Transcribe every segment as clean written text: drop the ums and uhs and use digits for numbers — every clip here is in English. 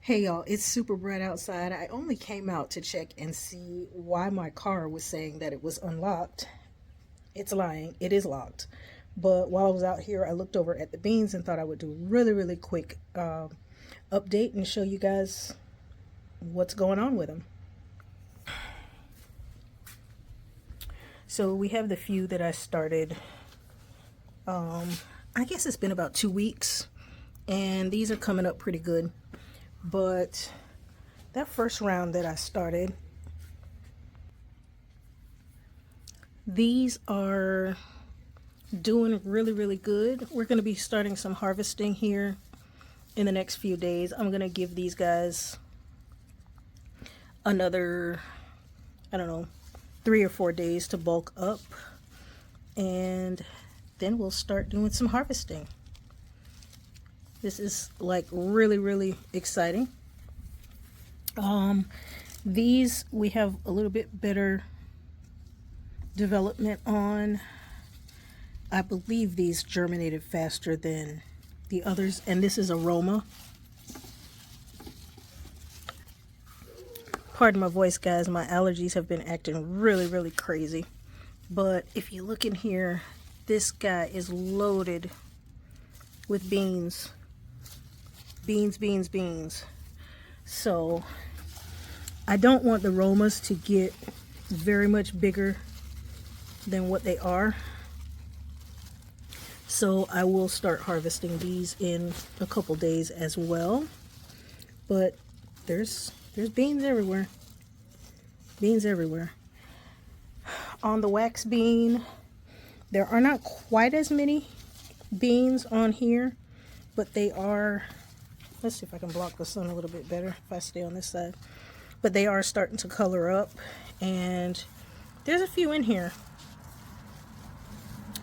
Hey y'all, it's super bright outside. I only came out to check and see why my car was saying that it was unlocked. It's lying, it is locked. But while I was out here, I looked over at the beans and thought I would do a really quick update and show you guys what's going on with them. So we have the few that I started. I guess it's been about 2 weeks, and these are coming up pretty good. But that first round that I started, these are doing really good. We're going to be starting some harvesting here in the next few days. I'm going to give these guys another, I don't know, 3 or 4 days to bulk up, and then we'll start doing some harvesting. This is like really exciting. These we have a little bit better development on. I believe these germinated faster than the others, and this is Aroma. Pardon my voice, guys. My allergies have been acting really crazy. But if you look in here, this guy is loaded with beans. Beans. So I don't want the Aromas to get very much bigger than what they are. So I will start harvesting these in a couple days as well. But there's beans everywhere. Beans everywhere. On the wax bean, there are not quite as many beans on here, but they are, let's see if I can block the sun a little bit better if I stay on this side. But they are starting to color up, and there's a few in here.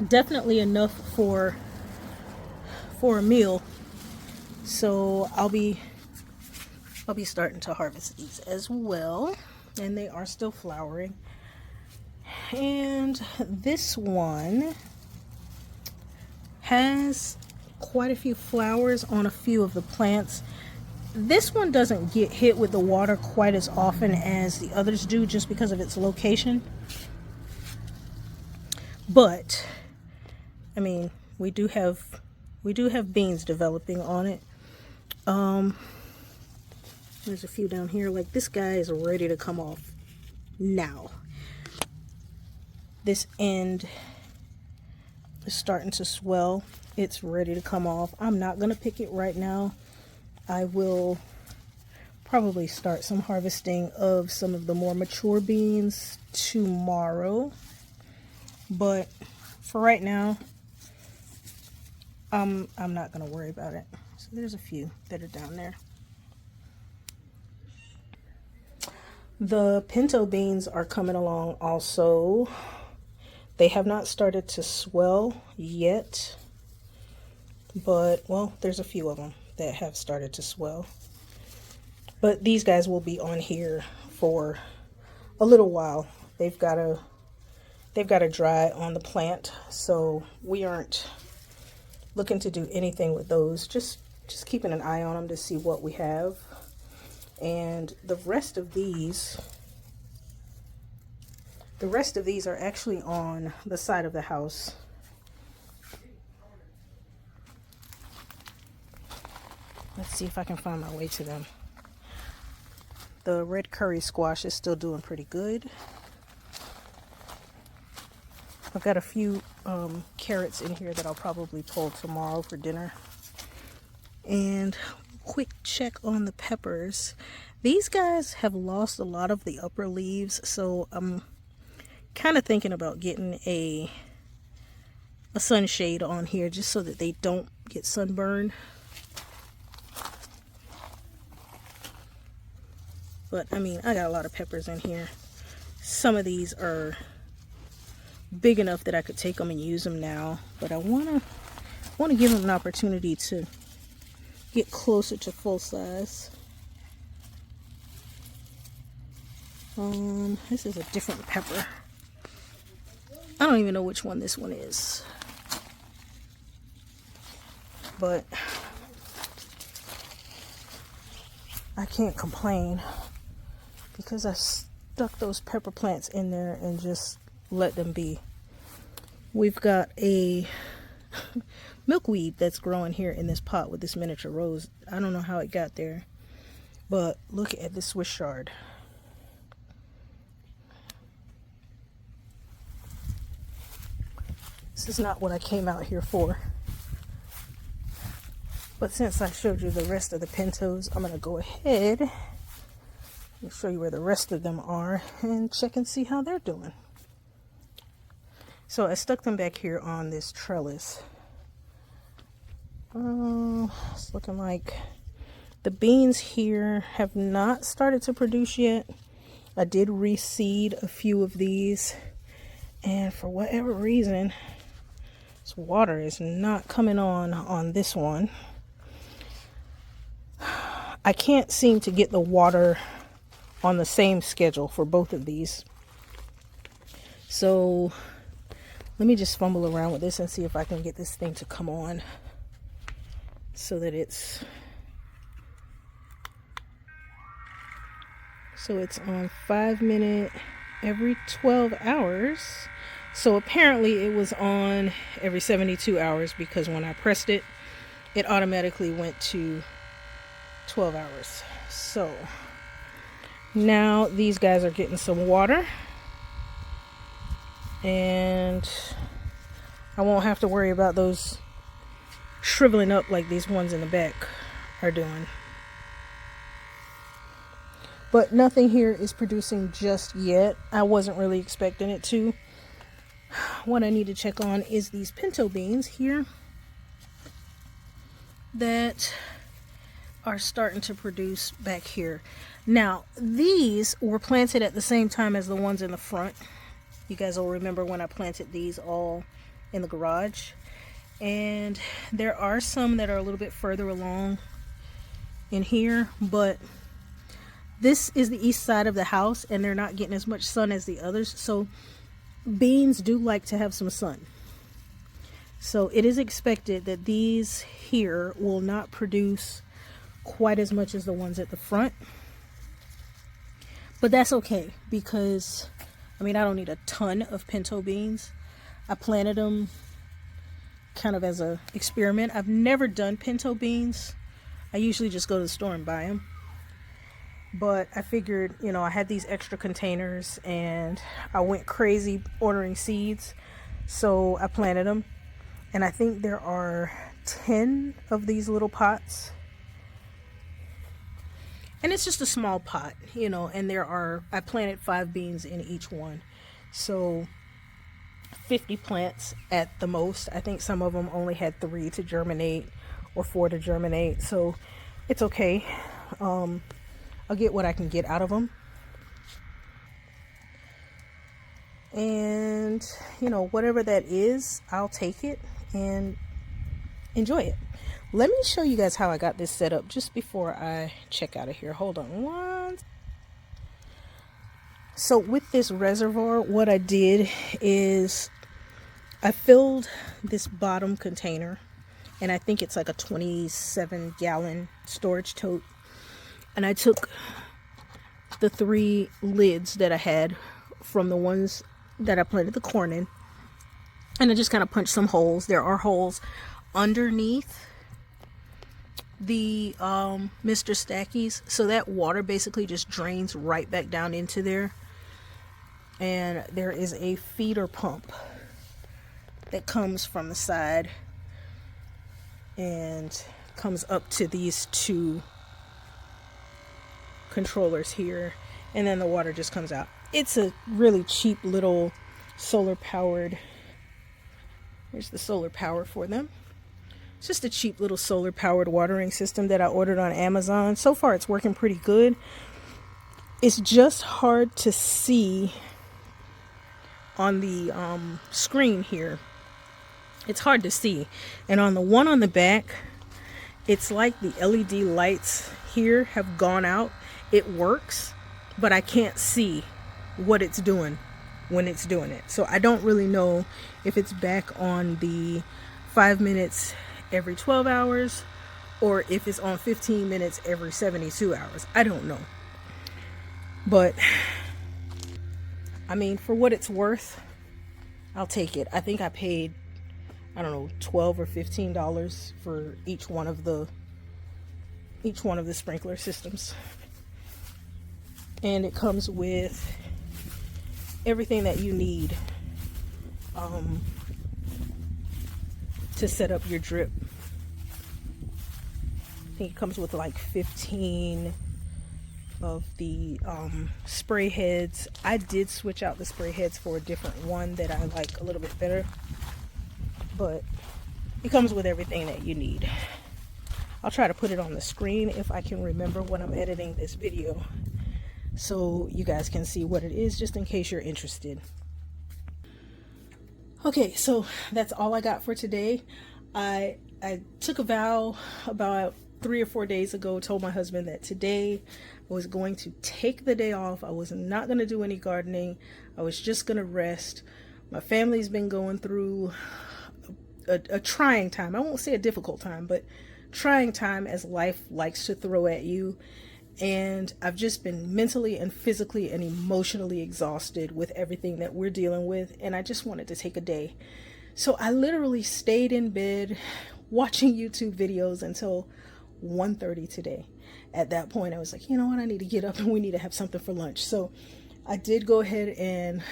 Definitely enough for a meal. So I'll be starting to harvest these as well, and they are still flowering. And this one has quite a few flowers on a few of the plants. This one doesn't get hit with the water quite as often as the others do, just because of its location. But I mean, we do have beans developing on it. There's a few down here. Like, this guy is ready to come off now. This end is starting to swell. It's ready to come off. I'm not gonna pick it right now. I will probably start some harvesting of some of the more mature beans tomorrow. But for right now, I'm not gonna worry about it. So there's a few that are down there. The pinto beans are coming along also. They have not started to swell yet, but, well, there's a few of them that have started to swell. But these guys will be on here for a little while. They've got to dry on the plant, so we aren't looking to do anything with those. Just keeping an eye on them to see what we have. And the rest of these are actually on the side of the house. Let's see if I can find my way to them. The red curry squash is still doing pretty good. I've got a few carrots in here that I'll probably pull tomorrow for dinner. And quick check on the peppers. These guys have lost a lot of the upper leaves, so I'm kind of thinking about getting a sunshade on here just so that they don't get sunburned. But I mean, I got a lot of peppers in here. Some of these are big enough that I could take them and use them now, but I want to give them an opportunity to get closer to full size. This is a different pepper. I don't even know which one this one is, but I can't complain because I stuck those pepper plants in there and just let them be. We've got a milkweed that's growing here in this pot with this miniature rose. I don't know how it got there, but look at this Swiss chard. This is not what I came out here for. But since I showed you the rest of the pintos, I'm going to go ahead and show you where the rest of them are and check and see how they're doing. So I stuck them back here on this trellis. It's looking like the beans here have not started to produce yet. I did reseed a few of these, and for whatever reason, this water is not coming on this one. I can't seem to get the water on the same schedule for both of these. So let me just fumble around with this and see if I can get this thing to come on so that it's on 5 minute every 12 hours. So apparently it was on every 72 hours because when I pressed it, it automatically went to 12 hours. So now these guys are getting some water, and I won't have to worry about those shriveling up like these ones in the back are doing. But nothing here is producing just yet. I wasn't really expecting it to. What I need to check on is these pinto beans here that are starting to produce back here. Now, these were planted at the same time as the ones in the front. You guys will remember when I planted these all in the garage. And there are some that are a little bit further along in here, but this is the east side of the house and they're not getting as much sun as the others. So beans do like to have some sun. So it is expected that these here will not produce quite as much as the ones at the front. But that's okay because, I mean, I don't need a ton of pinto beans. I planted them kind of as an experiment. I've never done pinto beans. I usually just go to the store and buy them. But I figured, you know, I had these extra containers and I went crazy ordering seeds. So I planted them. And I think there are 10 of these little pots. And it's just a small pot, you know, and I planted 5 beans in each one. So 50 plants at the most. I think some of them only had 3 to germinate or 4 to germinate. So it's okay. I'll get what I can get out of them. And, you know, whatever that is, I'll take it and enjoy it. Let me show you guys how I got this set up just before I check out of here. Hold on one. So with this reservoir, what I did is I filled this bottom container, and I think it's like a 27-gallon storage tote. And I took the 3 lids that I had from the ones that I planted the corn in, and I just kind of punched some holes. There are holes underneath the Mr. Stackies, so that water basically just drains right back down into there. And there is a feeder pump that comes from the side and comes up to these 2 controllers here, and then the water just comes out. It's a really cheap little solar powered, here's the solar power for them. It's just a cheap little solar powered watering system that I ordered on Amazon. So far it's working pretty good. It's just hard to see on the screen here. It's hard to see. And on the one on the back, it's like the LED lights here have gone out. It works, but I can't see what it's doing when it's doing it. So I don't really know if it's back on the 5 minutes every 12 hours or if it's on 15 minutes every 72 hours. I don't know. But I mean, for what it's worth, I'll take it. I think I paid, I don't know, $12 or $15 for each one of the sprinkler systems. And it comes with everything that you need to set up your drip. I think it comes with like 15 of the spray heads. I did switch out the spray heads for a different one that I like a little bit better, but it comes with everything that you need. I'll try to put it on the screen if I can remember when I'm editing this video, so you guys can see what it is, just in case you're interested. Okay, so that's all I got for today. I took a vow about 3 or 4 days ago, told my husband that today I was going to take the day off. I was not going to do any gardening. I was just going to rest. My family's been going through a trying time. I won't say a difficult time, but trying time, as life likes to throw at you. And I've just been mentally and physically and emotionally exhausted with everything that we're dealing with. And I just wanted to take a day. So I literally stayed in bed watching YouTube videos until 1:30 today. At that point, I was like, you know what? I need to get up and we need to have something for lunch. So I did go ahead and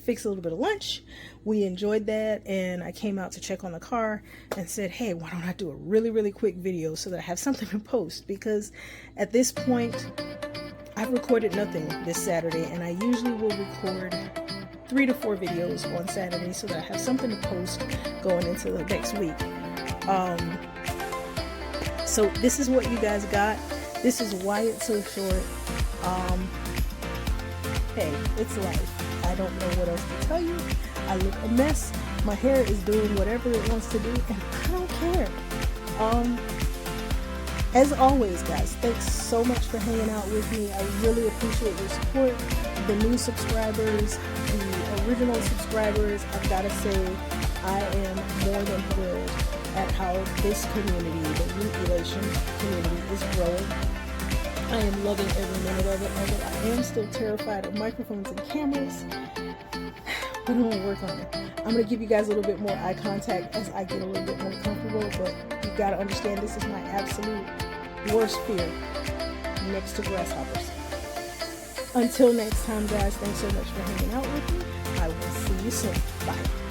fix a little bit of lunch. We enjoyed that, and I came out to check on the car and said, hey, why don't I do a really quick video so that I have something to post? Because at this point, I've recorded nothing this Saturday, and I usually will record 3 to 4 videos on Saturday so that I have something to post going into the next week. So this is what you guys got. This is why it's so short. Hey, it's life. I don't know what else to tell you. I look a mess. My hair is doing whatever it wants to do, and I don't care. As always, guys, thanks so much for hanging out with me. I really appreciate your support. The new subscribers, the original subscribers, I've got to say, I am more than thrilled at how this community, the Root Relation community, is growing. I am loving every minute of it, although I am still terrified of microphones and cameras. But I'm going to work on it. I'm going to give you guys a little bit more eye contact as I get a little bit more comfortable, but you've got to understand this is my absolute worst fear next to grasshoppers. Until next time, guys, thanks so much for hanging out with me. I will see you soon. Bye.